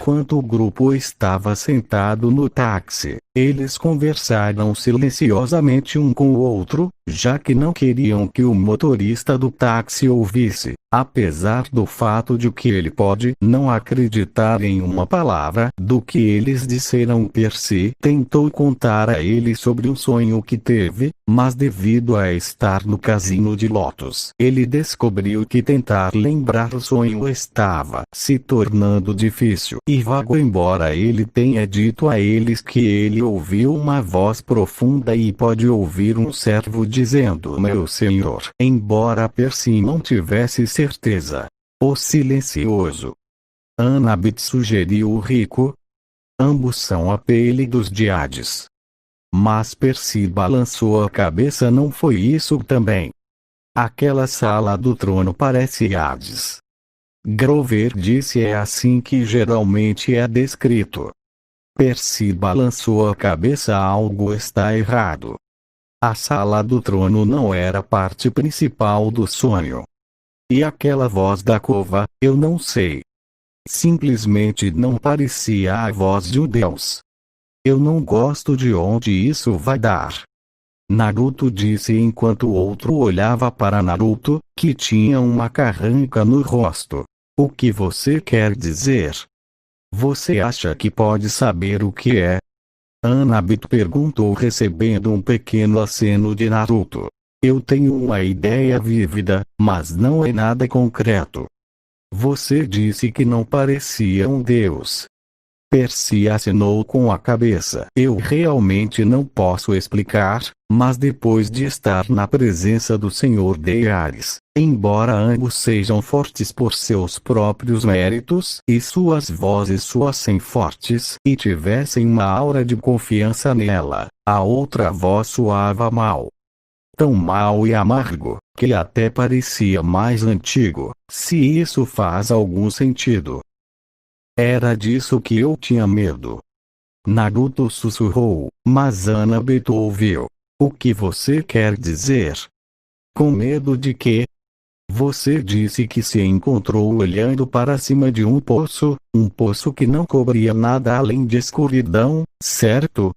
Enquanto o grupo estava sentado no táxi, eles conversaram silenciosamente um com o outro, já que não queriam que o motorista do táxi ouvisse, apesar do fato de que ele pode não acreditar em uma palavra do que eles disseram. Percy tentou contar a ele sobre um sonho que teve, mas devido a estar no cassino de Lotus, ele descobriu que tentar lembrar o sonho estava se tornando difícil e vago. Embora ele tenha dito a eles que ele ouviu uma voz profunda e pode ouvir um servo dizendo meu senhor, embora Percy não tivesse certeza. O silencioso. Annabeth sugeriu o rico. Ambos são apelidos de Hades. Mas Percy balançou a cabeça. Não foi isso também. Aquela sala do trono parece Hades. Grover disse é assim que geralmente é descrito. Percy balançou a cabeça. Algo está errado. A sala do trono não era a parte principal do sonho. E aquela voz da cova, eu não sei. Simplesmente não parecia a voz de um deus. Eu não gosto de onde isso vai dar. Naruto disse enquanto o outro olhava para Naruto, que tinha uma carranca no rosto. O que você quer dizer? Você acha que pode saber o que é? Annabeth perguntou recebendo um pequeno aceno de Naruto. Eu tenho uma ideia vívida, mas não é nada concreto. Você disse que não parecia um deus. Percy acenou com a cabeça. Eu realmente não posso explicar, mas depois de estar na presença do Senhor de Ares, embora ambos sejam fortes por seus próprios méritos e suas vozes soassem fortes e tivessem uma aura de confiança nela, a outra voz soava mal. Tão mal e amargo, que até parecia mais antigo, se isso faz algum sentido. Era disso que eu tinha medo. Naruto sussurrou, mas Annabeth ouviu. O que você quer dizer? Com medo de quê? Você disse que se encontrou olhando para cima de um poço que não cobria nada além de escuridão, certo?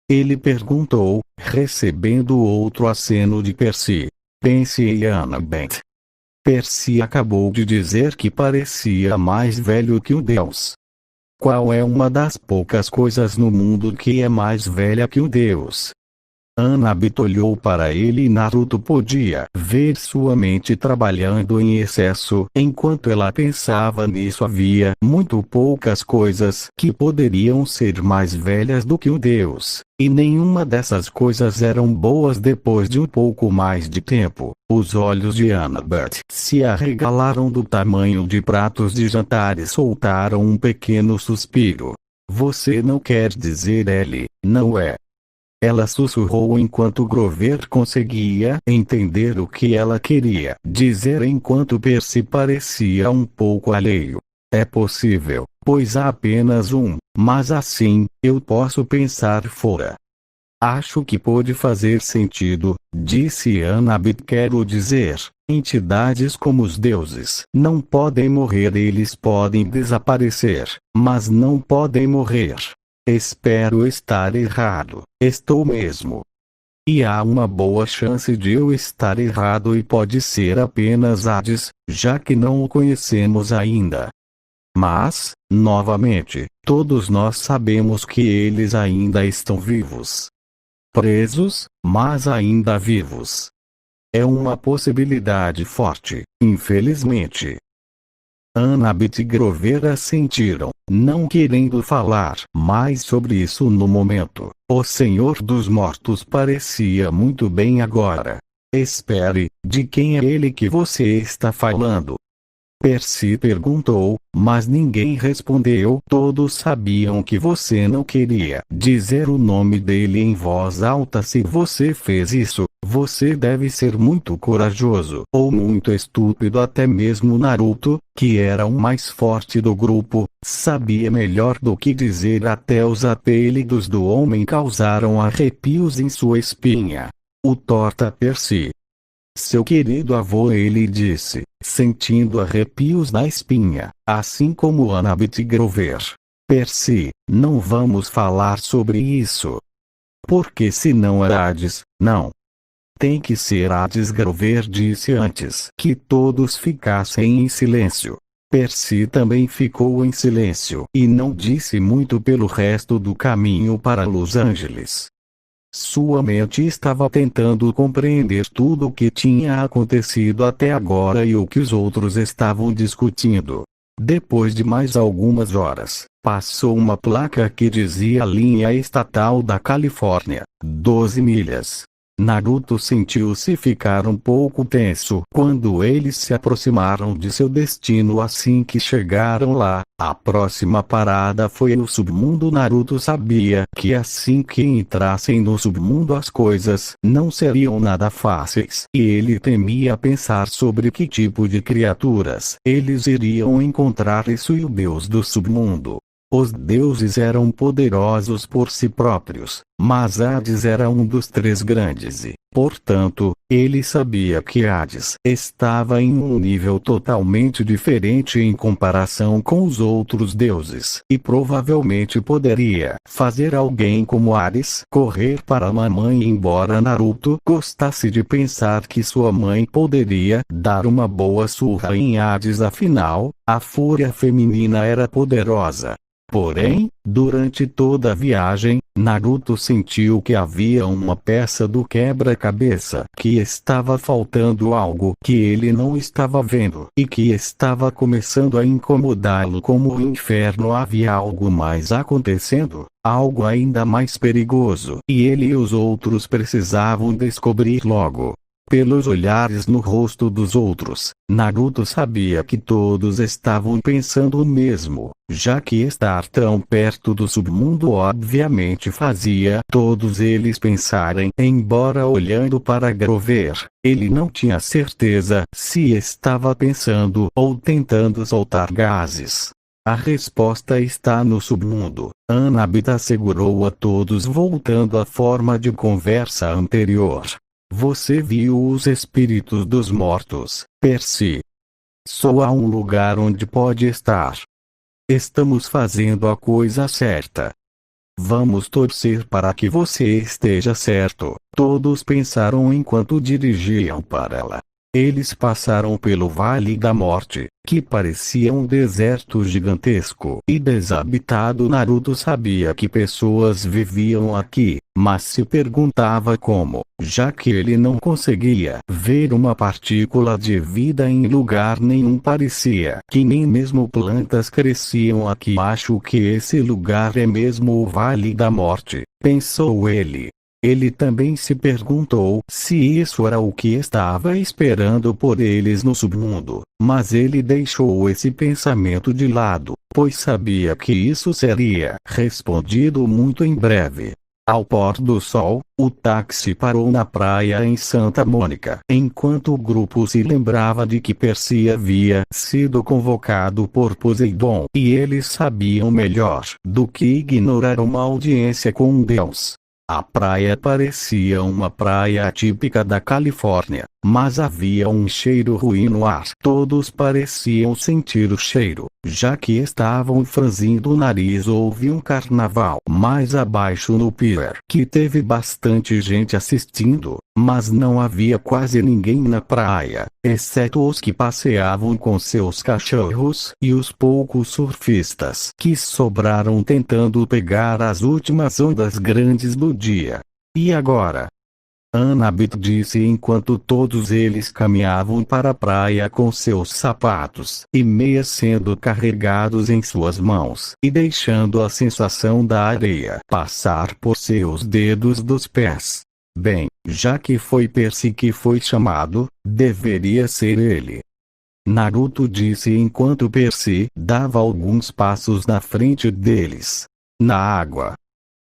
Ele perguntou, recebendo outro aceno de Percy. Pense em Annabeth. Percy acabou de dizer que parecia mais velho que um deus. Qual é uma das poucas coisas no mundo que é mais velha que um deus? Annabeth olhou para ele e Naruto podia ver sua mente trabalhando em excesso. Enquanto ela pensava nisso, havia muito poucas coisas que poderiam ser mais velhas do que um deus, e nenhuma dessas coisas eram boas. Depois de um pouco mais de tempo, os olhos de Annabeth se arregalaram do tamanho de pratos de jantar e soltaram um pequeno suspiro. Você não quer dizer ele, não é? Ela sussurrou enquanto Grover conseguia entender o que ela queria dizer enquanto Percy parecia um pouco alheio. É possível, pois há apenas um, mas assim, eu posso pensar fora. Acho que pode fazer sentido, disse Annabeth. Quero dizer, entidades como os deuses não podem morrer. Eles podem desaparecer, mas não podem morrer. Espero estar errado. Estou mesmo. E há uma boa chance de eu estar errado e pode ser apenas Hades, já que não o conhecemos ainda. Mas, novamente, todos nós sabemos que eles ainda estão vivos. Presos, mas ainda vivos. É uma possibilidade forte, infelizmente. Annabeth e Grover assentiram, não querendo falar mais sobre isso no momento. O Senhor dos Mortos parecia muito bem agora. Espere, de quem é ele que você está falando? Percy perguntou, mas ninguém respondeu. Todos sabiam que você não queria dizer o nome dele em voz alta. Se você fez isso, você deve ser muito corajoso ou muito estúpido. Até mesmo Naruto, que era o mais forte do grupo, sabia melhor do que dizer. Até os apelidos do homem causaram arrepios em sua espinha. O torta Percy. Seu querido avô, ele disse, sentindo arrepios na espinha, assim como Annabeth e Grover. Percy, não vamos falar sobre isso. Porque se não é Hades, não. Tem que ser Hades. Grover disse antes que todos ficassem em silêncio. Percy também ficou em silêncio e não disse muito pelo resto do caminho para Los Angeles. Sua mente estava tentando compreender tudo o que tinha acontecido até agora e o que os outros estavam discutindo. Depois de mais algumas horas, passou uma placa que dizia linha estatal da Califórnia, 12 milhas. Naruto sentiu-se ficar um pouco tenso quando eles se aproximaram de seu destino. Assim que chegaram lá, a próxima parada foi o submundo. Naruto sabia que assim que entrassem no submundo as coisas não seriam nada fáceis, e ele temia pensar sobre que tipo de criaturas eles iriam encontrar. Isso e o deus do submundo. Os deuses eram poderosos por si próprios, mas Hades era um dos três grandes e, portanto, ele sabia que Hades estava em um nível totalmente diferente em comparação com os outros deuses, e provavelmente poderia fazer alguém como Hades correr para a mamãe. Embora Naruto gostasse de pensar que sua mãe poderia dar uma boa surra em Hades, afinal, a fúria feminina era poderosa. Porém, durante toda a viagem, Naruto sentiu que havia uma peça do quebra-cabeça que estava faltando, algo que ele não estava vendo e que estava começando a incomodá-lo. Como o inferno, havia algo mais acontecendo, algo ainda mais perigoso, e ele e os outros precisavam descobrir logo. Pelos olhares no rosto dos outros, Naruto sabia que todos estavam pensando o mesmo, já que estar tão perto do submundo obviamente fazia todos eles pensarem. Embora olhando para Grover, ele não tinha certeza se estava pensando ou tentando soltar gases. A resposta está no submundo, Anabita assegurou a todos, voltando à forma de conversa anterior. Você viu os espíritos dos mortos, Percy? Só há um lugar onde pode estar. Estamos fazendo a coisa certa. Vamos torcer para que você esteja certo. Todos pensaram enquanto dirigiam para ela. Eles passaram pelo Vale da Morte, que parecia um deserto gigantesco e desabitado. Naruto sabia que pessoas viviam aqui, mas se perguntava como, já que ele não conseguia ver uma partícula de vida em lugar nenhum. Parecia que nem mesmo plantas cresciam aqui. Acho que esse lugar é mesmo o Vale da Morte, pensou ele. Ele também se perguntou se isso era o que estava esperando por eles no submundo, mas ele deixou esse pensamento de lado, pois sabia que isso seria respondido muito em breve. Ao pôr do sol, o táxi parou na praia em Santa Mônica, enquanto o grupo se lembrava de que Percy havia sido convocado por Poseidon, e eles sabiam melhor do que ignorar uma audiência com um deus. A praia parecia uma praia típica da Califórnia, mas havia um cheiro ruim no ar. Todos pareciam sentir o cheiro, já que estavam franzindo o nariz. Houve um carnaval mais abaixo no pier, que teve bastante gente assistindo, mas não havia quase ninguém na praia, exceto os que passeavam com seus cachorros e os poucos surfistas que sobraram tentando pegar as últimas ondas grandes do dia. E agora? Anabita disse enquanto todos eles caminhavam para a praia com seus sapatos e meias sendo carregados em suas mãos e deixando a sensação da areia passar por seus dedos dos pés. Bem, já que foi Percy que foi chamado, deveria ser ele. Naruto disse enquanto Percy dava alguns passos na frente deles. Na água.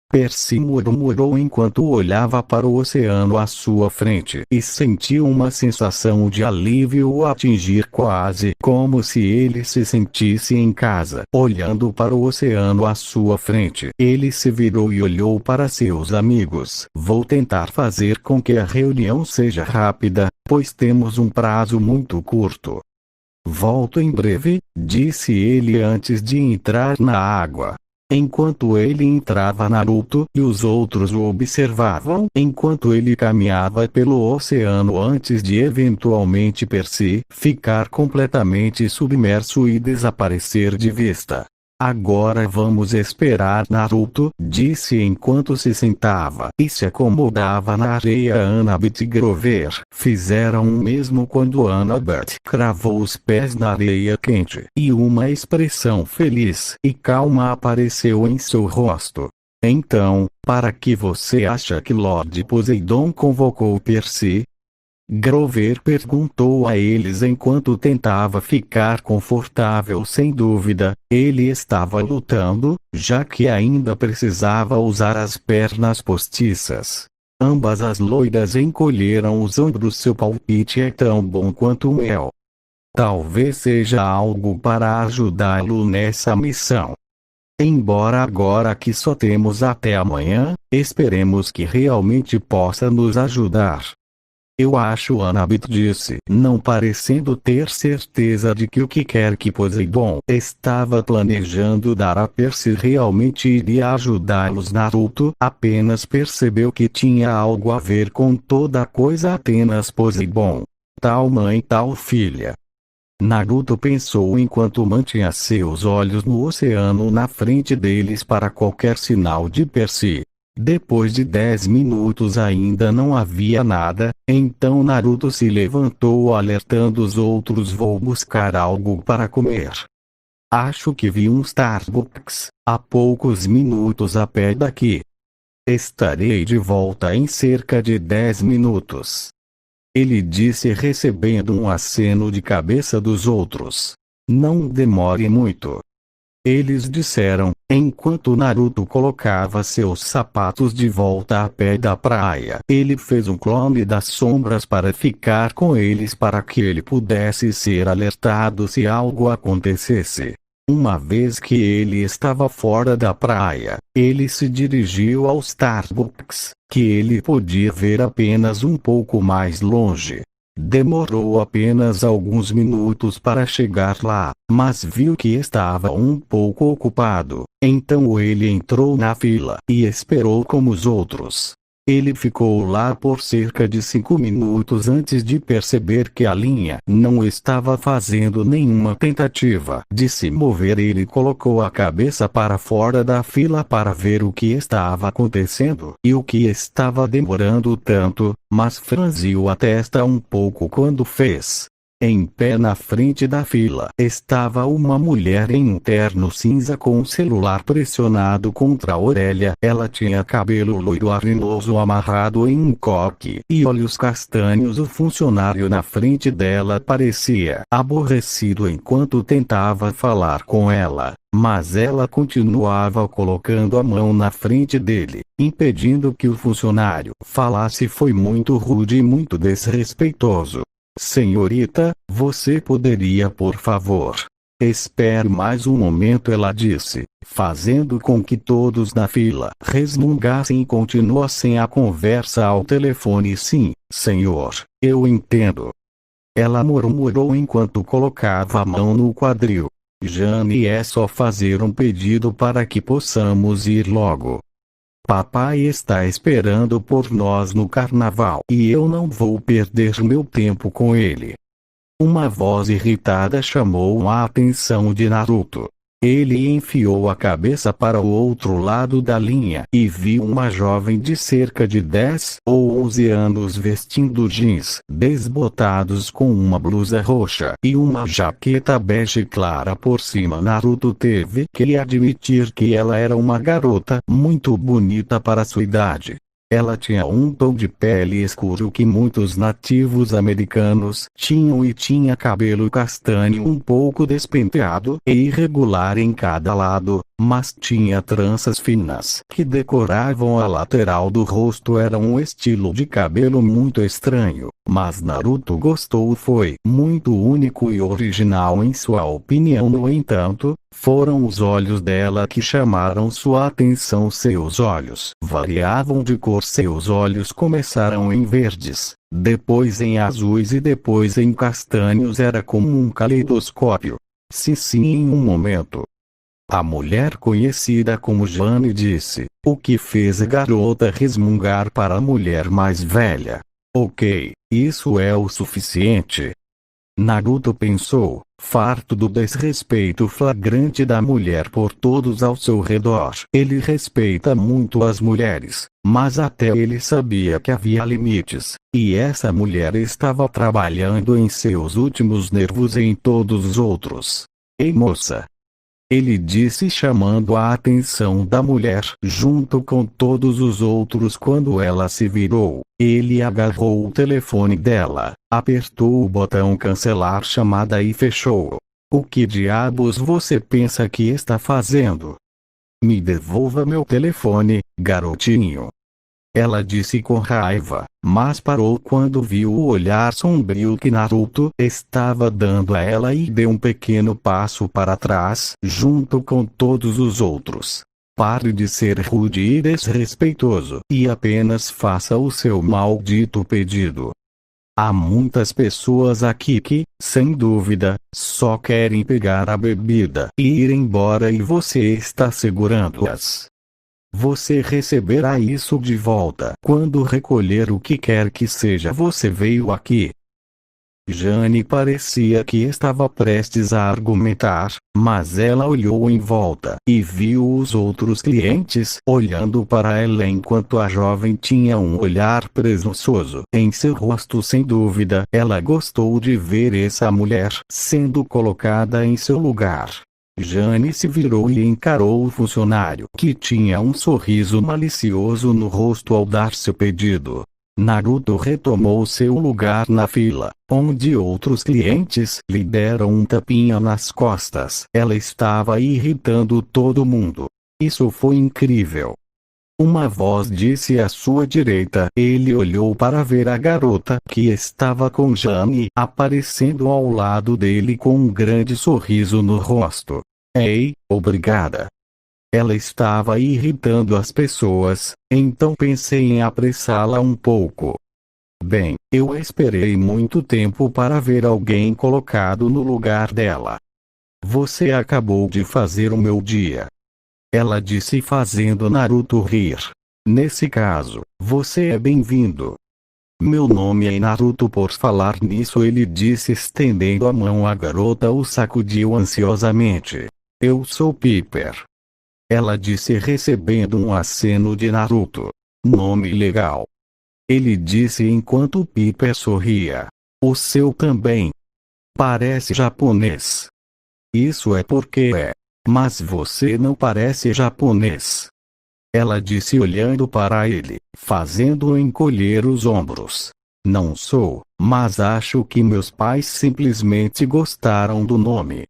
Percy murmurou enquanto olhava para o oceano à sua frente e sentiu uma sensação de alívio o atingir, quase como se ele se sentisse em casa. Olhando para o oceano à sua frente, ele se virou e olhou para seus amigos. Vou tentar fazer com que a reunião seja rápida, pois temos um prazo muito curto. Volto em breve, disse ele antes de entrar na água. Enquanto ele entrava, Naruto e os outros o observavam enquanto ele caminhava pelo oceano antes de eventualmente Percy ficar completamente submerso e desaparecer de vista. Agora vamos esperar, Naruto disse enquanto se sentava e se acomodava na areia. Annabeth e Grover fizeram o mesmo quando Annabeth cravou os pés na areia quente e uma expressão feliz e calma apareceu em seu rosto. Então, para que você acha que Lord Poseidon convocou Percy? Grover perguntou a eles enquanto tentava ficar confortável. Sem dúvida, ele estava lutando, já que ainda precisava usar as pernas postiças. Ambas as loiras encolheram os ombros. Seu palpite é tão bom quanto o meu. Talvez seja algo para ajudá-lo nessa missão. Embora agora que só temos até amanhã, esperemos que realmente possa nos ajudar. Eu acho, Annabeth disse, não parecendo ter certeza de que o que quer que Poseidon estava planejando dar a Percy realmente iria ajudá-los. Naruto apenas percebeu que tinha algo a ver com toda a coisa. Apenas Poseidon. Tal mãe, tal filha. Naruto pensou enquanto mantinha seus olhos no oceano na frente deles para qualquer sinal de Percy. Depois de 10 minutos ainda não havia nada, então Naruto se levantou alertando os outros: vou buscar algo para comer. Acho que vi um Starbucks, a poucos minutos a pé daqui. Estarei de volta em cerca de 10 minutos. Ele disse recebendo um aceno de cabeça dos outros. Não demore muito. Eles disseram, enquanto Naruto colocava seus sapatos de volta a pé da praia. Ele fez um clone das sombras para ficar com eles para que ele pudesse ser alertado se algo acontecesse. Uma vez que ele estava fora da praia, ele se dirigiu ao Starbucks, que ele podia ver apenas um pouco mais longe. Demorou apenas alguns minutos para chegar lá, mas viu que estava um pouco ocupado. Então ele entrou na fila e esperou como os outros. Ele ficou lá por cerca de 5 minutos antes de perceber que a linha não estava fazendo nenhuma tentativa de se mover. Ele colocou a cabeça para fora da fila para ver o que estava acontecendo e o que estava demorando tanto, mas franziu a testa um pouco quando fez. Em pé na frente da fila estava uma mulher em um terno cinza com um celular pressionado contra a orelha. Ela tinha cabelo loiro arenoso amarrado em um coque e olhos castanhos. O funcionário na frente dela parecia aborrecido enquanto tentava falar com ela, mas ela continuava colocando a mão na frente dele, impedindo que o funcionário falasse. Foi muito rude e muito desrespeitoso. Senhorita, você poderia por favor? Espere mais um momento, ela disse, fazendo com que todos na fila resmungassem e continuassem a conversa ao telefone. Sim, senhor, eu entendo. Ela murmurou enquanto colocava a mão no quadril. Jane, é só fazer um pedido para que possamos ir logo. Papai está esperando por nós no carnaval e eu não vou perder meu tempo com ele. Uma voz irritada chamou a atenção de Naruto. Ele enfiou a cabeça para o outro lado da linha e viu uma jovem de cerca de 10 ou 11 anos vestindo jeans desbotados com uma blusa roxa e uma jaqueta bege clara por cima. Naruto teve que admitir que ela era uma garota muito bonita para sua idade. Ela tinha um tom de pele escuro que muitos nativos americanos tinham e tinha cabelo castanho um pouco despenteado e irregular em cada lado, mas tinha tranças finas que decoravam a lateral do rosto. Era um estilo de cabelo muito estranho, mas Naruto gostou. Foi muito único e original em sua opinião. No entanto, foram os olhos dela que chamaram sua atenção. Seus olhos variavam de cor. Seus olhos começaram em verdes, depois em azuis e depois em castanhos. Era como um caleidoscópio. Sim, em um momento. A mulher conhecida como Jane disse, o que fez a garota resmungar para a mulher mais velha. Ok, isso é o suficiente. Naruto pensou, farto do desrespeito flagrante da mulher por todos ao seu redor. Ele respeita muito as mulheres, mas até ele sabia que havia limites, e essa mulher estava trabalhando em seus últimos nervos e em todos os outros. Ei moça! Ele disse chamando a atenção da mulher junto com todos os outros quando ela se virou. Ele agarrou o telefone dela, apertou o botão cancelar chamada e fechou. O que diabos você pensa que está fazendo? Me devolva meu telefone, garotinho. Ela disse com raiva, mas parou quando viu o olhar sombrio que Naruto estava dando a ela e deu um pequeno passo para trás, junto com todos os outros. Pare de ser rude e desrespeitoso, e apenas faça o seu maldito pedido. Há muitas pessoas aqui que, sem dúvida, só querem pegar a bebida e ir embora e você está segurando-as. Você receberá isso de volta quando recolher o que quer que seja. Você veio aqui. Jane parecia que estava prestes a argumentar, mas ela olhou em volta e viu os outros clientes olhando para ela enquanto a jovem tinha um olhar presunçoso em seu rosto. Sem dúvida, ela gostou de ver essa mulher sendo colocada em seu lugar. Jane se virou e encarou o funcionário, que tinha um sorriso malicioso no rosto ao dar seu pedido. Naruto retomou seu lugar na fila, onde outros clientes lhe deram um tapinha nas costas. Ela estava irritando todo mundo. Isso foi incrível. Uma voz disse à sua direita. Ele olhou para ver a garota que estava com Jane aparecendo ao lado dele com um grande sorriso no rosto. Ei, obrigada. Ela estava irritando as pessoas, então pensei em apressá-la um pouco. Bem, eu esperei muito tempo para ver alguém colocado no lugar dela. Você acabou de fazer o meu dia. Ela disse fazendo Naruto rir. Nesse caso, você é bem-vindo. Meu nome é Naruto. Por falar nisso, ele disse estendendo a mão à garota. O sacudiu ansiosamente. Eu sou Piper. Ela disse recebendo um aceno de Naruto. Nome legal. Ele disse enquanto Piper sorria. O seu também. Parece japonês. Isso é porque é. Mas você não parece japonês. Ela disse olhando para ele, fazendo-o encolher os ombros. Não sou, mas acho que meus pais simplesmente gostaram do nome.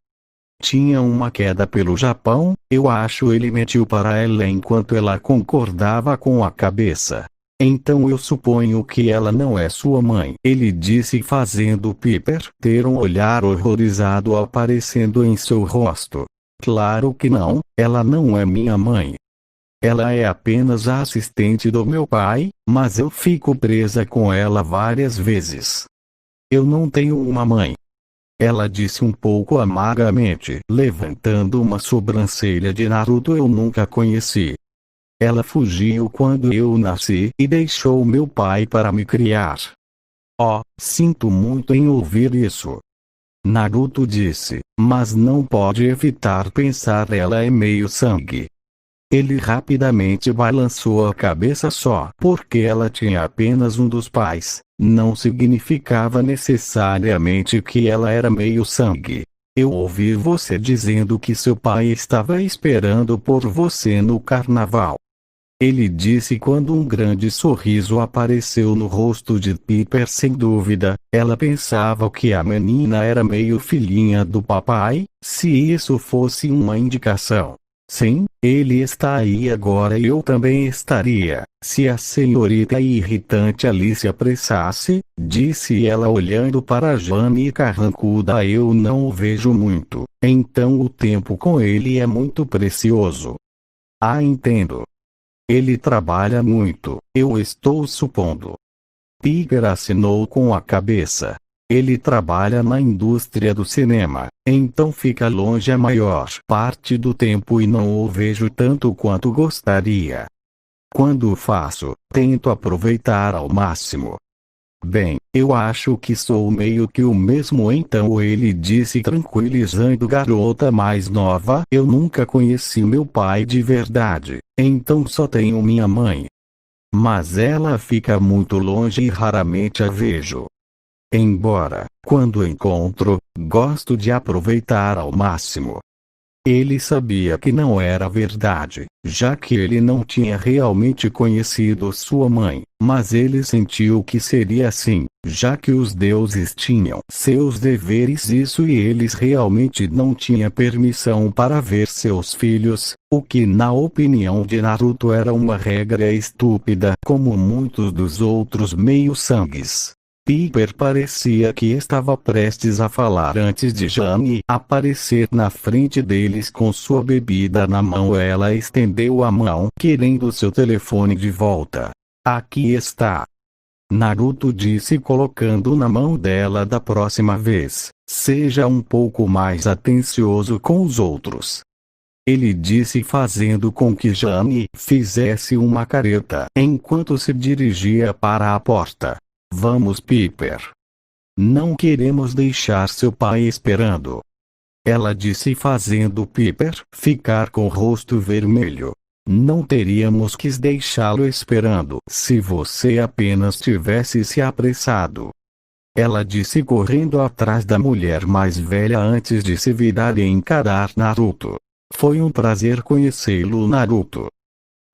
Tinha uma queda pelo Japão, eu acho. Ele mentiu para ela enquanto ela concordava com a cabeça. Então eu suponho que ela não é sua mãe. Ele disse fazendo Piper ter um olhar horrorizado aparecendo em seu rosto. Claro que não, ela não é minha mãe. Ela é apenas a assistente do meu pai, mas eu fico presa com ela várias vezes. Eu não tenho uma mãe. Ela disse um pouco amargamente, levantando uma sobrancelha de Naruto. Eu nunca conheci. Ela fugiu quando eu nasci e deixou meu pai para me criar. Oh, sinto muito em ouvir isso. Naruto disse, mas não pode evitar pensar ela é meio sangue. Ele rapidamente balançou a cabeça. Só porque ela tinha apenas um dos pais, não significava necessariamente que ela era meio sangue. Eu ouvi você dizendo que seu pai estava esperando por você no carnaval. Ele disse quando um grande sorriso apareceu no rosto de Piper. Sem dúvida, ela pensava que a menina era meio filhinha do papai, se isso fosse uma indicação. Sim, ele está aí agora e eu também estaria, se a senhorita irritante ali se apressasse, disse ela olhando para Jane carrancuda. Eu não o vejo muito, então o tempo com ele é muito precioso. Ah, entendo. Ele trabalha muito, eu estou supondo. Piper assinou com a cabeça. Ele trabalha na indústria do cinema, então fica longe a maior parte do tempo e não o vejo tanto quanto gostaria. Quando o faço, tento aproveitar ao máximo. Bem, eu acho que sou meio que o mesmo, então ele disse, tranquilizando garota mais nova. Eu nunca conheci meu pai de verdade, então só tenho minha mãe. Mas ela fica muito longe e raramente a vejo. Embora, quando encontro, gosto de aproveitar ao máximo. Ele sabia que não era verdade, já que ele não tinha realmente conhecido sua mãe, mas ele sentiu que seria assim, já que os deuses tinham seus deveres e eles realmente não tinham permissão para ver seus filhos, o que na opinião de Naruto era uma regra estúpida, como muitos dos outros meio-sangues. Piper parecia que estava prestes a falar antes de Jane aparecer na frente deles com sua bebida na mão. Ela estendeu a mão, querendo seu telefone de volta. Aqui está. Naruto disse, colocando na mão dela. Da próxima vez, seja um pouco mais atencioso com os outros. Ele disse, fazendo com que Jane fizesse uma careta enquanto se dirigia para a porta. Vamos, Piper. Não queremos deixar seu pai esperando. Ela disse, fazendo Piper ficar com o rosto vermelho. Não teríamos que deixá-lo esperando se você apenas tivesse se apressado. Ela disse, correndo atrás da mulher mais velha antes de se virar e encarar Naruto. Foi um prazer conhecê-lo, Naruto.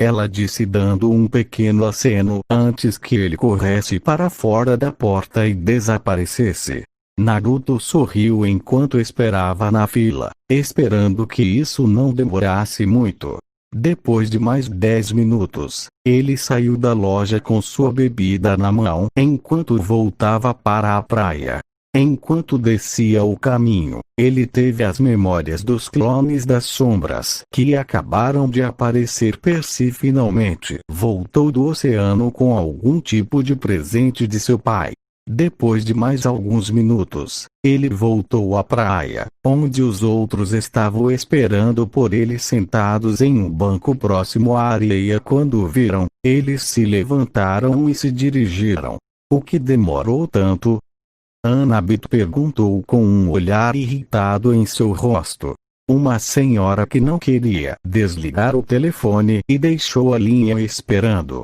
Ela disse, dando um pequeno aceno antes que ele corresse para fora da porta e desaparecesse. Naruto sorriu enquanto esperava na fila, esperando que isso não demorasse muito. Depois de mais 10 minutos, ele saiu da loja com sua bebida na mão enquanto voltava para a praia. Enquanto descia o caminho, ele teve as memórias dos clones das sombras que acabaram de aparecer. Percy finalmente voltou do oceano com algum tipo de presente de seu pai. Depois de mais alguns minutos, ele voltou à praia, onde os outros estavam esperando por ele sentados em um banco próximo à areia. Quando o viram, eles se levantaram e se dirigiram. O que demorou tanto? Annabeth perguntou com um olhar irritado em seu rosto. Uma senhora que não queria desligar o telefone e deixou a linha esperando.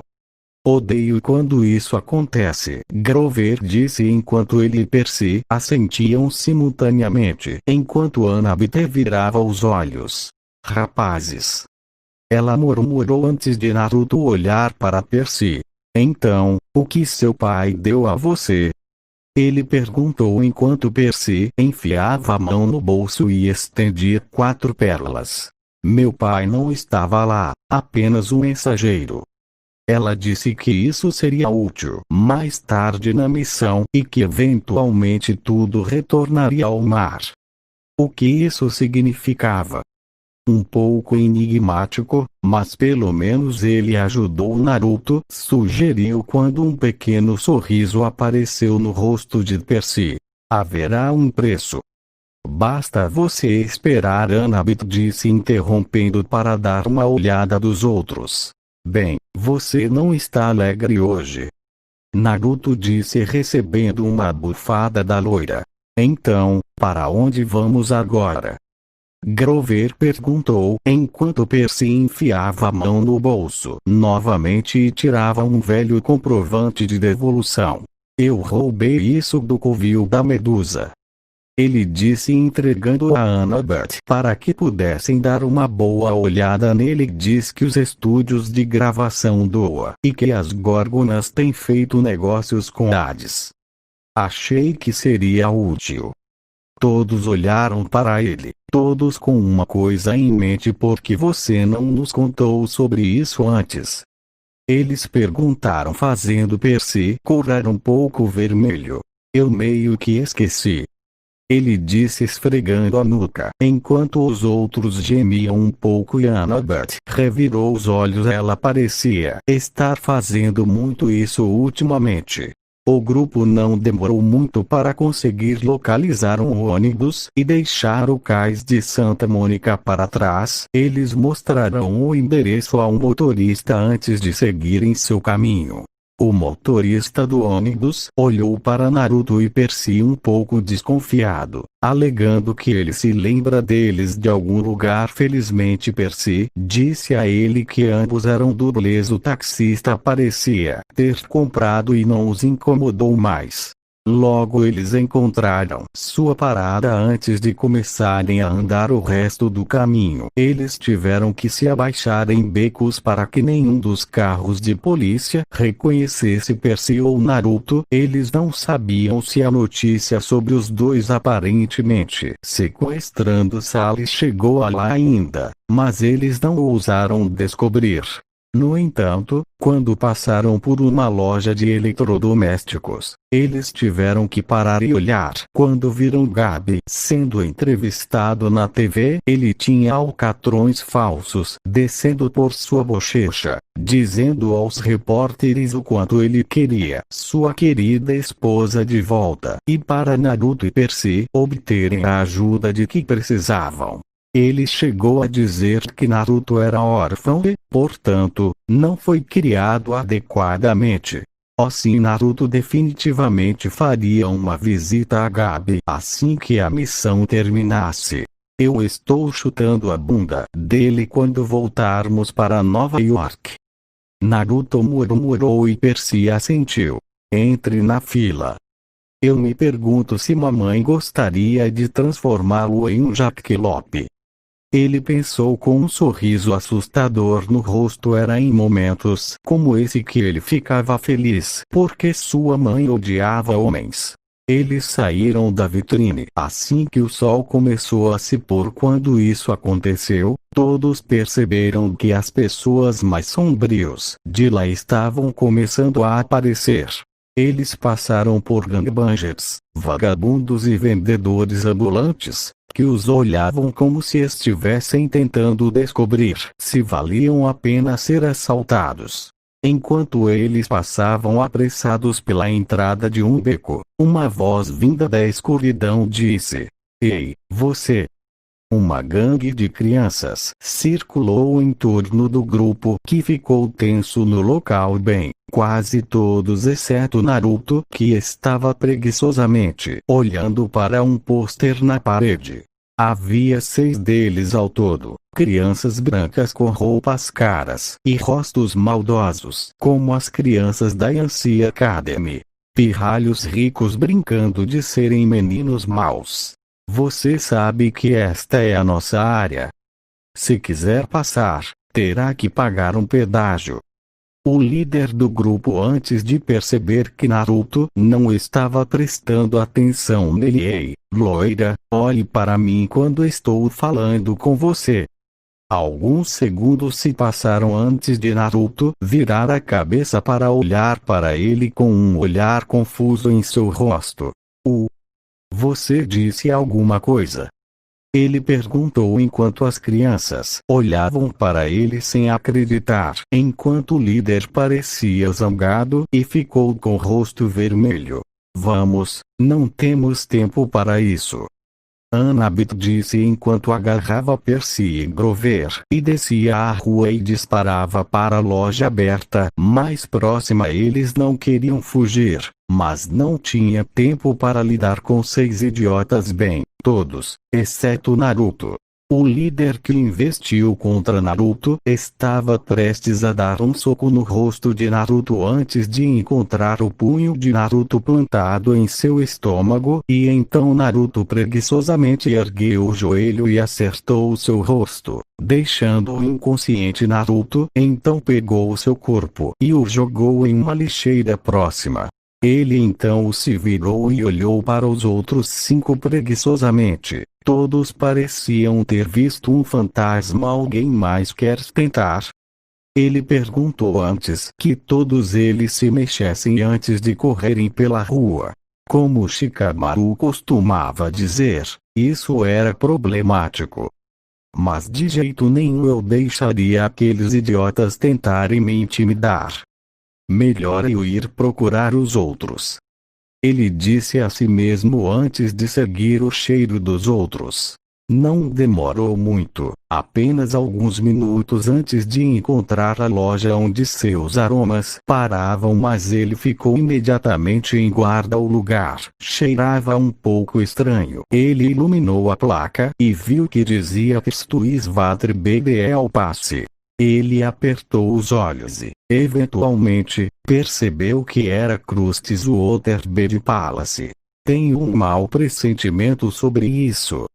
Odeio quando isso acontece, Grover disse enquanto ele e Percy assentiam simultaneamente, enquanto Annabeth virava os olhos. Rapazes. Ela murmurou antes de Naruto olhar para Percy. Então, o que seu pai deu a você? Ele perguntou enquanto Percy enfiava a mão no bolso e estendia 4 pérolas. Meu pai não estava lá, apenas um mensageiro. Ela disse que isso seria útil mais tarde na missão e que eventualmente tudo retornaria ao mar. O que isso significava? Um pouco enigmático, mas pelo menos ele ajudou Naruto, sugeriu quando um pequeno sorriso apareceu no rosto de Percy. Haverá um preço. Basta você esperar, Annabeth disse interrompendo para dar uma olhada dos outros. Bem, você não está alegre hoje. Naruto disse recebendo uma bufada da loira. Então, para onde vamos agora? Grover perguntou enquanto Percy enfiava a mão no bolso novamente e tirava um velho comprovante de devolução. Eu roubei isso do covil da Medusa. Ele disse entregando a Annabeth para que pudessem dar uma boa olhada nele. Diz que os estúdios de gravação doa e que as Górgonas têm feito negócios com Hades. Achei que seria útil. Todos olharam para ele, todos com uma coisa em mente. Por que você não nos contou sobre isso antes? Eles perguntaram fazendo Percy correr um pouco vermelho. Eu meio que esqueci. Ele disse esfregando a nuca, enquanto os outros gemiam um pouco e Annabeth revirou os olhos. Ela parecia estar fazendo muito isso ultimamente. O grupo não demorou muito para conseguir localizar um ônibus e deixar o cais de Santa Mônica para trás. Eles mostrarão o endereço ao motorista antes de seguirem seu caminho. O motorista do ônibus olhou para Naruto e Percy um pouco desconfiado, alegando que ele se lembra deles de algum lugar. Felizmente Percy disse a ele que ambos eram dublês. O taxista parecia ter comprado e não os incomodou mais. Logo eles encontraram sua parada antes de começarem a andar o resto do caminho. Eles tiveram que se abaixar em becos para que nenhum dos carros de polícia reconhecesse Percy ou Naruto. Eles não sabiam se a notícia sobre os dois aparentemente sequestrando Sally chegou a lá ainda, mas eles não ousaram descobrir. No entanto, quando passaram por uma loja de eletrodomésticos, eles tiveram que parar e olhar. Quando viram Gabi sendo entrevistado na TV, ele tinha alcatrões falsos descendo por sua bochecha, dizendo aos repórteres o quanto ele queria sua querida esposa de volta, e para Naruto e Percy obterem a ajuda de que precisavam. Ele chegou a dizer que Naruto era órfão e, portanto, não foi criado adequadamente. Assim Naruto definitivamente faria uma visita a Gabi assim que a missão terminasse. Eu estou chutando a bunda dele quando voltarmos para Nova York. Naruto murmurou e Percy assentiu. Entre na fila. Eu me pergunto se mamãe gostaria de transformá-lo em um jackalope. Ele pensou com um sorriso assustador no rosto. Era em momentos como esse que ele ficava feliz, porque sua mãe odiava homens. Eles saíram da vitrine assim que o sol começou a se pôr. Quando isso aconteceu, todos perceberam que as pessoas mais sombrios de lá estavam começando a aparecer. Eles passaram por gangbangers, vagabundos e vendedores ambulantes, que os olhavam como se estivessem tentando descobrir se valiam a pena ser assaltados. Enquanto eles passavam apressados pela entrada de um beco, uma voz vinda da escuridão disse: "Ei, você!" Uma gangue de crianças circulou em torno do grupo, que ficou tenso no local. Quase todos exceto Naruto, que estava preguiçosamente olhando para um pôster na parede. Havia 6 deles ao todo, crianças brancas com roupas caras e rostos maldosos, como as crianças da Yancy Academy. Pirralhos ricos brincando de serem meninos maus. Você sabe que esta é a nossa área. Se quiser passar, terá que pagar um pedágio. O líder do grupo, antes de perceber que Naruto não estava prestando atenção nele: "Ei, loira, olhe para mim quando estou falando com você." Alguns segundos se passaram antes de Naruto virar a cabeça para olhar para ele com um olhar confuso em seu rosto. Você disse alguma coisa?" Ele perguntou enquanto as crianças olhavam para ele sem acreditar, enquanto o líder parecia zangado e ficou com o rosto vermelho. "Vamos, não temos tempo para isso." Annabeth disse enquanto agarrava Percy e Grover e descia a rua e disparava para a loja aberta mais próxima. Eles não queriam fugir, mas não tinha tempo para lidar com 6 idiotas. Todos, exceto Naruto. O líder que investiu contra Naruto estava prestes a dar um soco no rosto de Naruto antes de encontrar o punho de Naruto plantado em seu estômago, e então Naruto preguiçosamente ergueu o joelho e acertou seu rosto, deixando-o inconsciente. Naruto então pegou seu corpo e o jogou em uma lixeira próxima. Ele então se virou e olhou para os outros 5 preguiçosamente. Todos pareciam ter visto um fantasma. Alguém mais quer tentar? Ele perguntou antes que todos eles se mexessem antes de correrem pela rua. Como Shikamaru costumava dizer, isso era problemático. Mas de jeito nenhum eu deixaria aqueles idiotas tentarem me intimidar. Melhor eu ir procurar os outros. Ele disse a si mesmo antes de seguir o cheiro dos outros. Não demorou muito, apenas alguns minutos antes de encontrar a loja onde seus aromas paravam, mas ele ficou imediatamente em guarda ao lugar. Cheirava um pouco estranho. Ele iluminou a placa e viu que dizia Stuisvater BBL Passe. Ele apertou os olhos e, eventualmente, percebeu que era Krustis Waterbed Palace. Tenho um mau pressentimento sobre isso.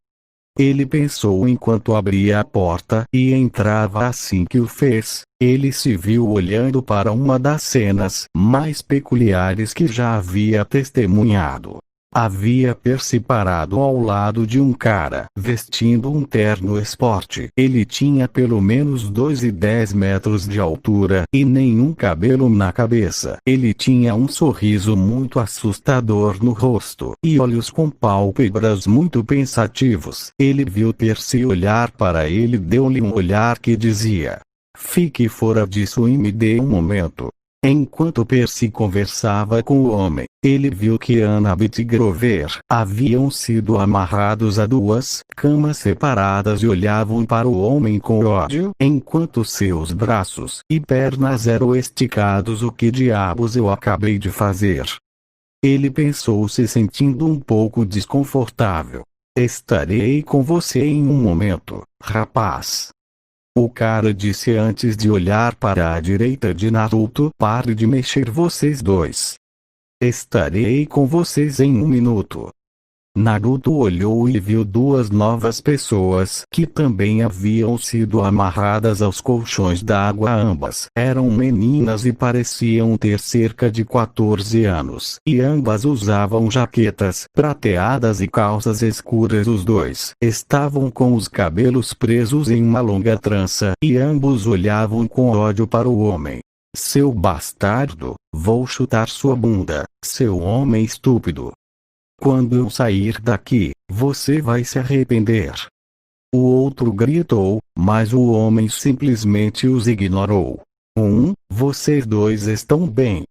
Ele pensou enquanto abria a porta e entrava. Assim que o fez, ele se viu olhando para uma das cenas mais peculiares que já havia testemunhado. Havia Percy parado ao lado de um cara vestindo um terno esporte. Ele tinha pelo menos 2,10 metros de altura e nenhum cabelo na cabeça. Ele tinha um sorriso muito assustador no rosto e olhos com pálpebras muito pensativos. Ele viu Percy olhar para ele e deu-lhe um olhar que dizia: "Fique fora disso e me dê um momento." Enquanto Percy conversava com o homem, ele viu que Annabeth e Grover haviam sido amarrados a duas camas separadas e olhavam para o homem com ódio, enquanto seus braços e pernas eram esticados. O que diabos eu acabei de fazer? Ele pensou, se sentindo um pouco desconfortável. Estarei com você em um momento, rapaz. O cara disse antes de olhar para a direita de Naruto. Pare de mexer vocês dois. Estarei com vocês em um minuto. Naruto olhou e viu duas novas pessoas que também haviam sido amarradas aos colchões d'água. Ambas eram meninas e pareciam ter cerca de 14 anos. E ambas usavam jaquetas prateadas e calças escuras. Os dois estavam com os cabelos presos em uma longa trança e ambos olhavam com ódio para o homem. Seu bastardo, vou chutar sua bunda, seu homem estúpido. Quando eu sair daqui, você vai se arrepender. O outro gritou, mas o homem simplesmente os ignorou. Vocês dois estão bem?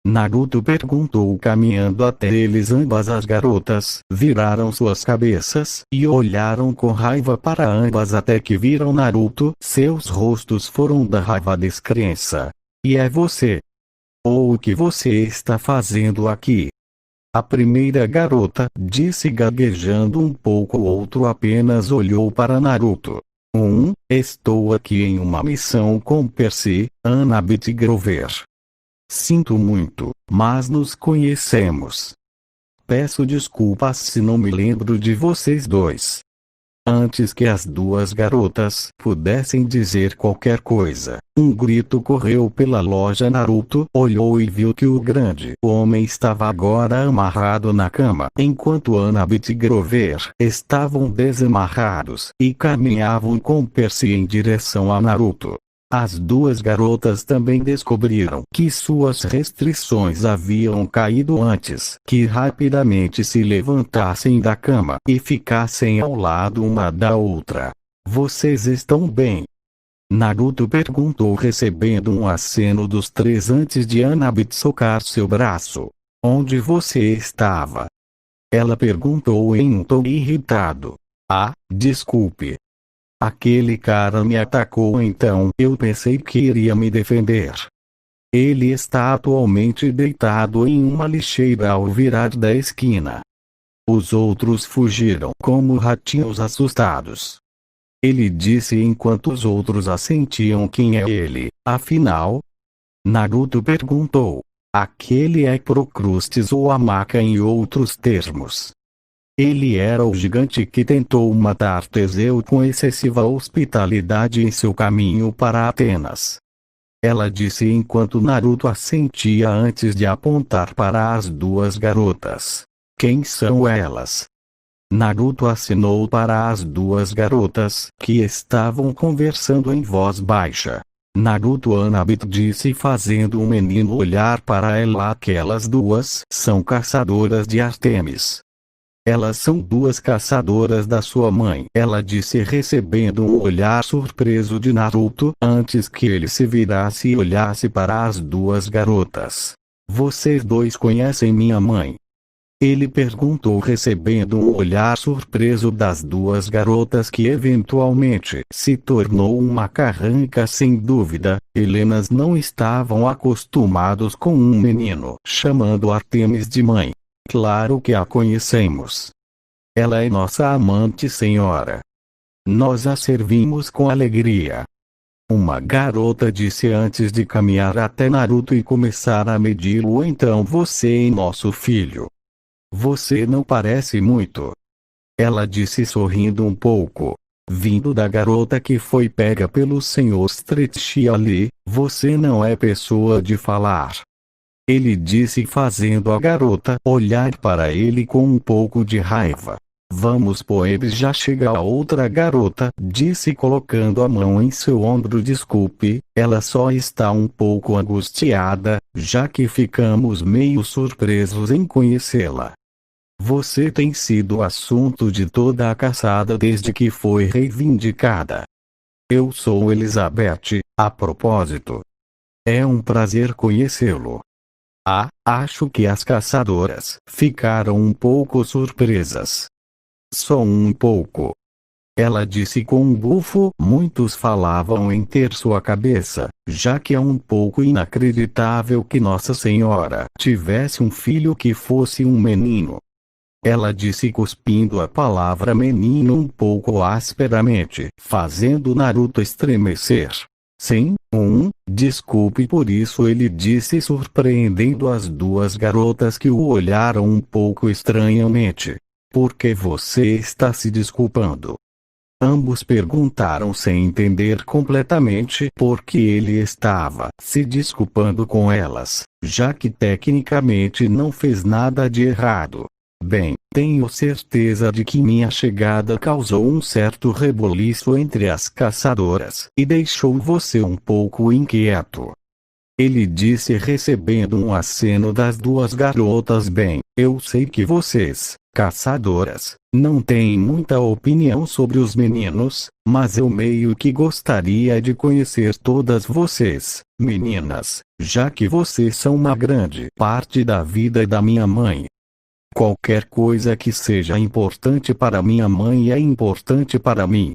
Naruto perguntou, caminhando até eles. Ambas as garotas viraram suas cabeças e olharam com raiva para ambas até que viram Naruto. Seus rostos foram da raiva e descrença. E é você? Ou o que você está fazendo aqui? A primeira garota disse gaguejando um pouco. O outro apenas olhou para Naruto. Estou aqui em uma missão com Percy, Annabeth e Grover. Sinto muito, mas nos conhecemos. Peço desculpas se não me lembro de vocês dois. Antes que as duas garotas pudessem dizer qualquer coisa, um grito correu pela loja. Naruto olhou e viu que o grande homem estava agora amarrado na cama, enquanto Annabeth e Grover estavam desamarrados e caminhavam com Percy em direção a Naruto. As duas garotas também descobriram que suas restrições haviam caído antes que rapidamente se levantassem da cama e ficassem ao lado uma da outra. Vocês estão bem? Naruto perguntou, recebendo um aceno dos três antes de Annabeth socar seu braço. Onde você estava? Ela perguntou em um tom irritado. Desculpe. Aquele cara me atacou, então eu pensei que iria me defender. Ele está atualmente deitado em uma lixeira ao virar da esquina. Os outros fugiram como ratinhos assustados. Ele disse enquanto os outros assentiam. Quem é ele, afinal? Naruto perguntou. Aquele é Procrustes, ou Amaka em outros termos. Ele era o gigante que tentou matar Teseu com excessiva hospitalidade em seu caminho para Atenas. Ela disse enquanto Naruto assentia antes de apontar para as duas garotas. Quem são elas? Naruto acenou para as duas garotas que estavam conversando em voz baixa. Naruto. Annabeth disse, fazendo o menino olhar para ela. Aquelas duas são caçadoras de Ártemis. Elas são duas caçadoras da sua mãe, ela disse recebendo um olhar surpreso de Naruto antes que ele se virasse e olhasse para as duas garotas. Vocês dois conhecem minha mãe? Ele perguntou recebendo um olhar surpreso das duas garotas que eventualmente se tornou uma carranca sem dúvida. Helenas não estavam acostumados com um menino chamando Artemis de mãe. Claro que a conhecemos. Ela é nossa amante senhora. Nós a servimos com alegria. Uma garota disse antes de caminhar até Naruto e começar a medi-lo. Então você é nosso filho. Você não parece muito. Ela disse sorrindo um pouco. Vindo da garota que foi pega pelo Sr. Stretch ali, você não é pessoa de falar. Ele disse fazendo a garota olhar para ele com um pouco de raiva. Vamos Poebs, já chega a outra garota, disse colocando a mão em seu ombro. Desculpe, ela só está um pouco angustiada, já que ficamos meio surpresos em conhecê-la. Você tem sido o assunto de toda a caçada desde que foi reivindicada. Eu sou Elizabeth, a propósito. É um prazer conhecê-lo. Acho que as caçadoras ficaram um pouco surpresas. Só um pouco. Ela disse com um bufo. Muitos falavam em ter sua cabeça, já que é um pouco inacreditável que Nossa Senhora tivesse um filho que fosse um menino. Ela disse cuspindo a palavra menino um pouco asperamente, fazendo Naruto estremecer. Sim, desculpe por isso, ele disse surpreendendo as duas garotas que o olharam um pouco estranhamente. Por que você está se desculpando? Ambos perguntaram sem entender completamente por que ele estava se desculpando com elas, já que tecnicamente não fez nada de errado. Bem, tenho certeza de que minha chegada causou um certo reboliço entre as caçadoras e deixou você um pouco inquieto. Ele disse recebendo um aceno das duas garotas. Bem, eu sei que vocês, caçadoras, não têm muita opinião sobre os meninos, mas eu meio que gostaria de conhecer todas vocês, meninas, já que vocês são uma grande parte da vida da minha mãe. Qualquer coisa que seja importante para minha mãe é importante para mim.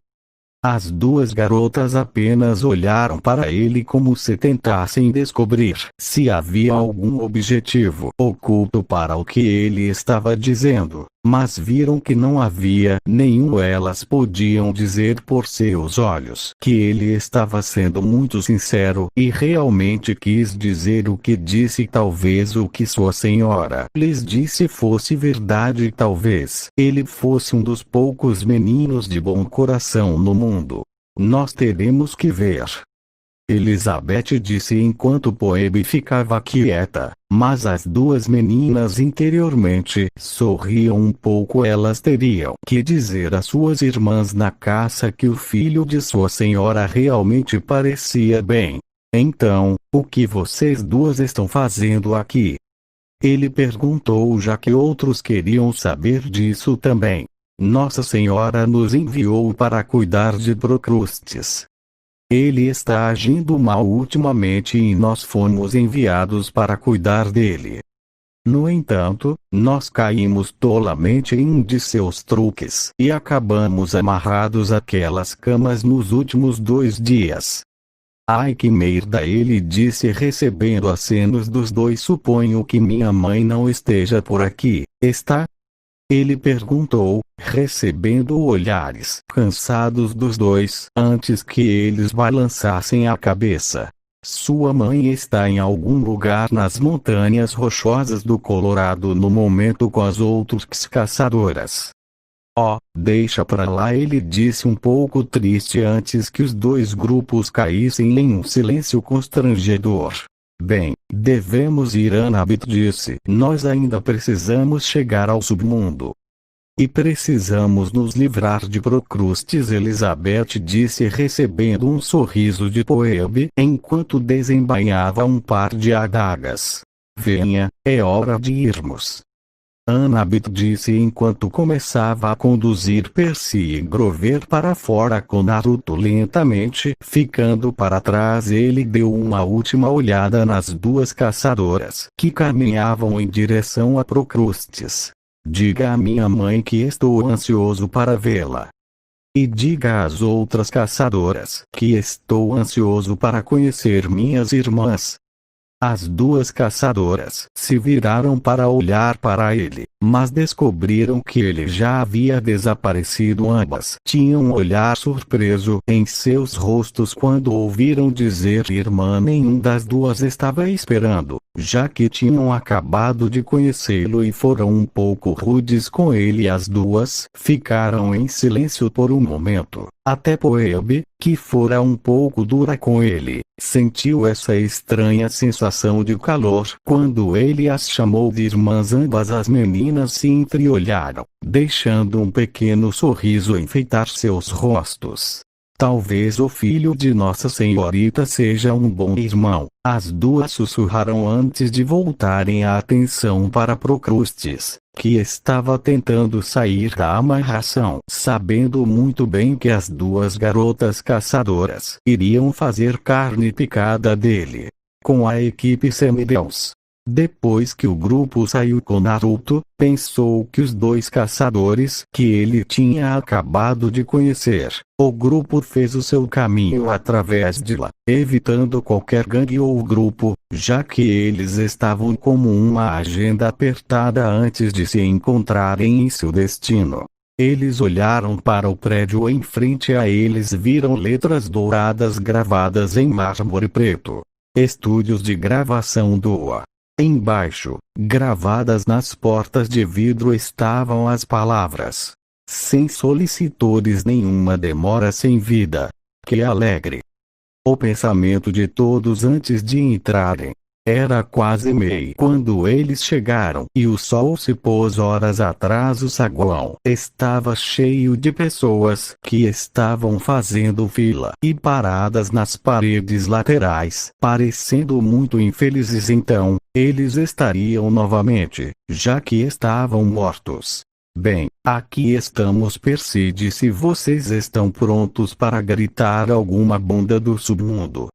As duas garotas apenas olharam para ele como se tentassem descobrir se havia algum objetivo oculto para o que ele estava dizendo, mas viram que não havia nenhum. Elas podiam dizer por seus olhos que ele estava sendo muito sincero e realmente quis dizer o que disse. Talvez o que sua senhora lhes disse fosse verdade. Talvez ele fosse um dos poucos meninos de bom coração no mundo. Nós teremos que ver. Elizabeth disse enquanto Poeb ficava quieta, mas as duas meninas interiormente sorriam um pouco. Elas teriam que dizer às suas irmãs na caça que o filho de sua senhora realmente parecia bem. Então, o que vocês duas estão fazendo aqui? Ele perguntou, já que outros queriam saber disso também. Nossa Senhora nos enviou para cuidar de Procrustes. Ele está agindo mal ultimamente e nós fomos enviados para cuidar dele. No entanto, nós caímos tolamente em um de seus truques e acabamos amarrados àquelas camas nos últimos 2 dias. Ai que merda, ele disse recebendo acenos dos dois. Suponho que minha mãe não esteja por aqui, está? Ele perguntou, recebendo olhares cansados dos dois antes que eles balançassem a cabeça. Sua mãe está em algum lugar nas montanhas rochosas do Colorado no momento com as outras caçadoras. Deixa pra lá, ele disse um pouco triste antes que os dois grupos caíssem em um silêncio constrangedor. Bem, devemos ir, Annabeth disse. Nós ainda precisamos chegar ao submundo. E precisamos nos livrar de Procrustes, Elizabeth disse recebendo um sorriso de Poeb enquanto desembainhava um par de adagas. Venha, é hora de irmos. Annabeth disse enquanto começava a conduzir Percy e Grover para fora com Naruto lentamente ficando para trás. Ele deu uma última olhada nas duas caçadoras que caminhavam em direção a Procrustes. Diga à minha mãe que estou ansioso para vê-la. E diga às outras caçadoras que estou ansioso para conhecer minhas irmãs. As duas caçadoras se viraram para olhar para ele, mas descobriram que ele já havia desaparecido. Ambas tinham um olhar surpreso em seus rostos quando ouviram dizer irmã. Nenhum das duas estava esperando, já que tinham acabado de conhecê-lo e foram um pouco rudes com ele. As duas ficaram em silêncio por um momento. Até Phoebe, que fora um pouco dura com ele, sentiu essa estranha sensação de calor quando ele as chamou de irmãs. Ambas as meninas se entreolharam, deixando um pequeno sorriso enfeitar seus rostos. Talvez o filho de Nossa Senhorita seja um bom irmão, as duas sussurraram antes de voltarem a atenção para Procrustes, que estava tentando sair da amarração, sabendo muito bem que as duas garotas caçadoras iriam fazer carne picada dele. Com a equipe semideus. Depois que o grupo saiu com Naruto, pensou que os dois caçadores que ele tinha acabado de conhecer, o grupo fez o seu caminho através de lá, evitando qualquer gangue ou grupo, já que eles estavam com uma agenda apertada antes de se encontrarem em seu destino. Eles olharam para o prédio em frente a eles, viram letras douradas gravadas em mármore preto. Estúdios de gravação DOA. Embaixo, gravadas nas portas de vidro, estavam as palavras: sem solicitores, nenhuma demora, sem vida. Que alegre! O pensamento de todos antes de entrarem. Era quase meia quando eles chegaram e o sol se pôs horas atrás. O saguão estava cheio de pessoas que estavam fazendo fila e paradas nas paredes laterais, parecendo muito infelizes. Então, eles estariam novamente, já que estavam mortos. Bem, aqui estamos, Percy disse. Vocês estão prontos para gritar alguma bunda do submundo?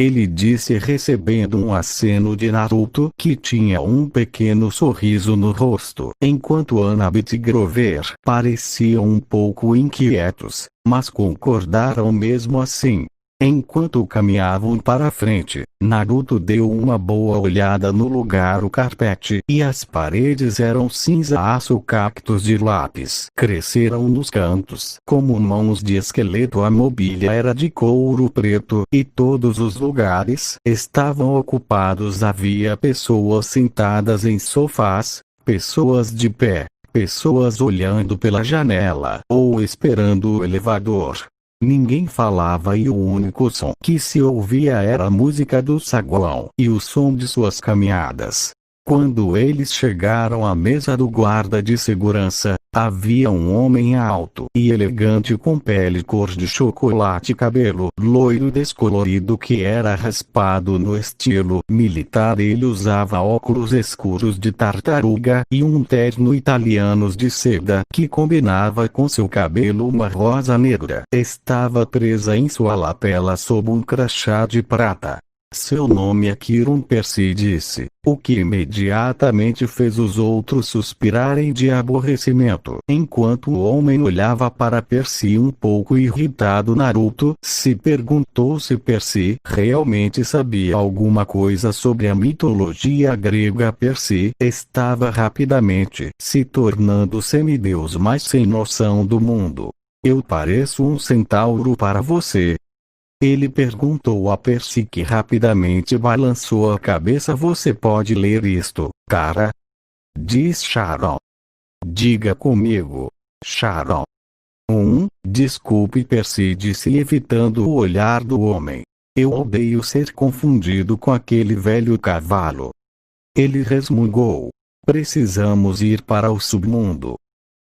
Ele disse, recebendo um aceno de Naruto, que tinha um pequeno sorriso no rosto, enquanto Annabeth e Grover pareciam um pouco inquietos, mas concordaram mesmo assim. Enquanto caminhavam para frente, Naruto deu uma boa olhada no lugar. O carpete e as paredes eram cinza aço. Cactos de lápis cresceram nos cantos como mãos de esqueleto. A mobília era de couro preto e todos os lugares estavam ocupados. Havia pessoas sentadas em sofás, pessoas de pé, pessoas olhando pela janela ou esperando o elevador. Ninguém falava e o único som que se ouvia era a música do saguão e o som de suas caminhadas. Quando eles chegaram à mesa do guarda de segurança, havia um homem alto e elegante com pele cor de chocolate, cabelo loiro descolorido que era raspado no estilo militar. Ele usava óculos escuros de tartaruga e um terno italiano de seda que combinava com seu cabelo. Uma rosa negra estava presa em sua lapela sob um crachá de prata. Seu nome é Kiron, Percy disse, o que imediatamente fez os outros suspirarem de aborrecimento. Enquanto o homem olhava para Percy um pouco irritado, Naruto se perguntou se Percy realmente sabia alguma coisa sobre a mitologia grega. Percy estava rapidamente se tornando o semideus mais sem noção do mundo. Eu pareço um centauro para você? Ele perguntou a Percy, que rapidamente balançou a cabeça. Você pode ler isto, cara? Diz Sharon. Diga comigo, Sharon. Desculpe, Percy disse, evitando o olhar do homem. Eu odeio ser confundido com aquele velho cavalo. Ele resmungou. Precisamos ir para o submundo.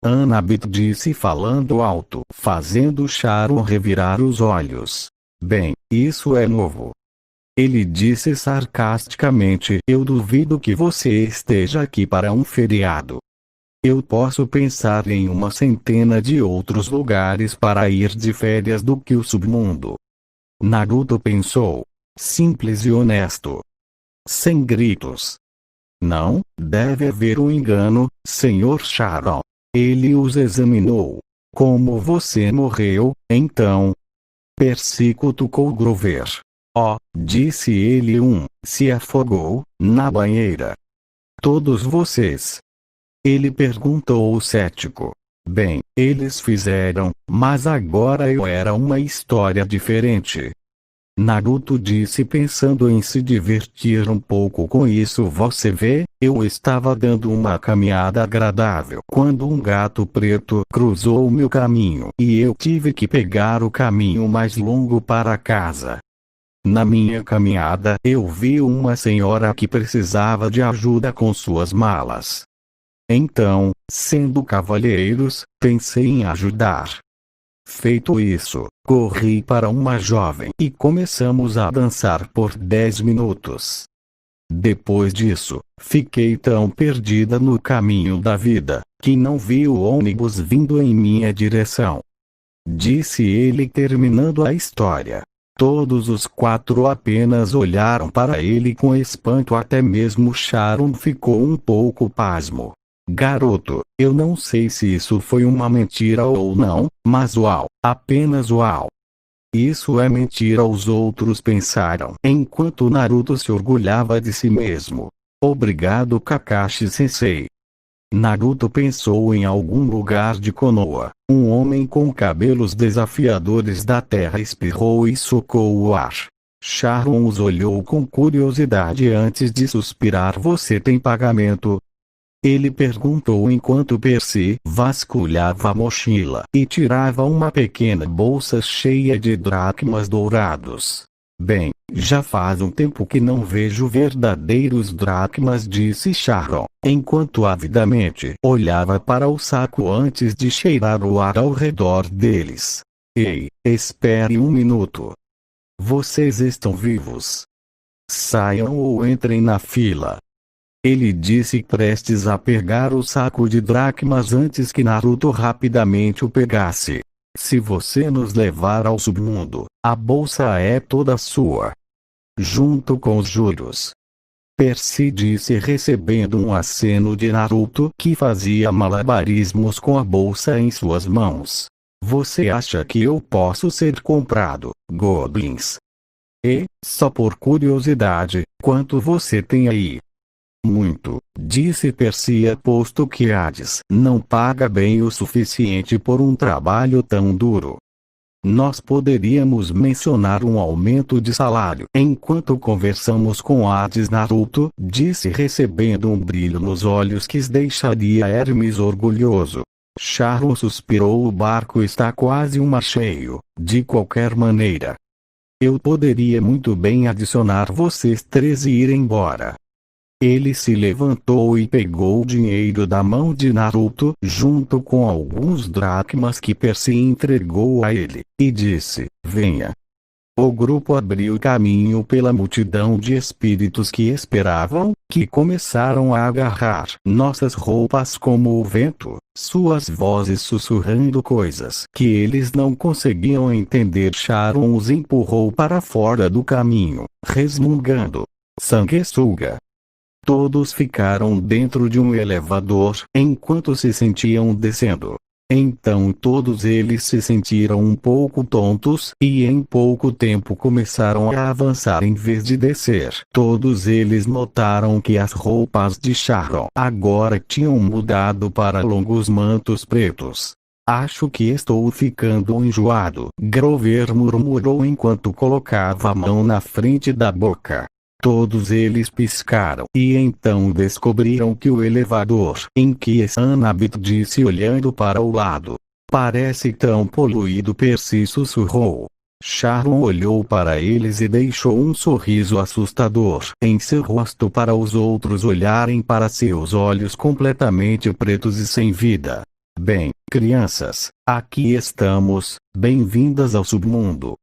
Annabeth disse falando alto, fazendo Sharon revirar os olhos. Bem, isso é novo. Ele disse sarcasticamente: eu duvido que você esteja aqui para um feriado. Eu posso pensar em uma centena de outros lugares para ir de férias do que o submundo. Naruto pensou. Simples e honesto. Sem gritos. Não, deve haver um engano, Sr. Sharon. Ele os examinou. Como você morreu, então? Percy cutucou Grover. Oh, disse ele. Se afogou, na banheira. Todos vocês? Ele perguntou cético. Bem, eles fizeram, mas agora eu era uma história diferente. Naruto disse pensando em se divertir um pouco com isso. Você vê, eu estava dando uma caminhada agradável quando um gato preto cruzou o meu caminho e eu tive que pegar o caminho mais longo para casa. Na minha caminhada eu vi uma senhora que precisava de ajuda com suas malas. Então, sendo cavalheiros, pensei em ajudar. Feito isso, corri para uma jovem e começamos a dançar por 10 minutos. Depois disso, fiquei tão perdida no caminho da vida, que não vi o ônibus vindo em minha direção. Disse ele terminando a história. Todos os 4 apenas olharam para ele com espanto, até mesmo Sharon ficou um pouco pasmo. Garoto, eu não sei se isso foi uma mentira ou não, mas uau, apenas uau. Isso é mentira, os outros pensaram, enquanto Naruto se orgulhava de si mesmo. Obrigado, Kakashi-sensei. Naruto pensou em algum lugar de Konoha. Um homem com cabelos desafiadores da terra espirrou e socou o ar. Sharon os olhou com curiosidade antes de suspirar. Você tem pagamento? Ele perguntou enquanto Percy vasculhava a mochila e tirava uma pequena bolsa cheia de dracmas dourados. Bem, já faz um tempo que não vejo verdadeiros dracmas, disse Sharon, enquanto avidamente olhava para o saco antes de cheirar o ar ao redor deles. Ei, espere um minuto. Vocês estão vivos? Saiam ou entrem na fila. Ele disse prestes a pegar o saco de dracmas antes que Naruto rapidamente o pegasse. Se você nos levar ao submundo, a bolsa é toda sua. Junto com os juros. Percy disse recebendo um aceno de Naruto que fazia malabarismos com a bolsa em suas mãos. Você acha que eu posso ser comprado, Goblins? E, só por curiosidade, quanto você tem aí? Muito, disse Percy, aposto que Hades não paga bem o suficiente por um trabalho tão duro. Nós poderíamos mencionar um aumento de salário enquanto conversamos com Hades. Naruto disse recebendo um brilho nos olhos que deixaria Hermes orgulhoso. Sharon suspirou. O barco está quase cheio, de qualquer maneira. Eu poderia muito bem adicionar vocês 3 e ir embora. Ele se levantou e pegou o dinheiro da mão de Naruto, junto com alguns dracmas que Percy entregou a ele, e disse: venha. O grupo abriu caminho pela multidão de espíritos que esperavam, que começaram a agarrar nossas roupas como o vento, suas vozes sussurrando coisas que eles não conseguiam entender. Sharon os empurrou para fora do caminho, resmungando: sanguessuga. Todos ficaram dentro de um elevador, enquanto se sentiam descendo. Então todos eles se sentiram um pouco tontos, e em pouco tempo começaram a avançar em vez de descer. Todos eles notaram que as roupas de Sharon agora tinham mudado para longos mantos pretos. Acho que estou ficando enjoado, Grover murmurou enquanto colocava a mão na frente da boca. Todos eles piscaram e então descobriram que o elevador em que Sanabit disse olhando para o lado. Parece tão poluído, Percy sussurrou. Sharon olhou para eles e deixou um sorriso assustador em seu rosto para os outros olharem para seus olhos completamente pretos e sem vida. Bem, crianças, aqui estamos, bem-vindas ao submundo.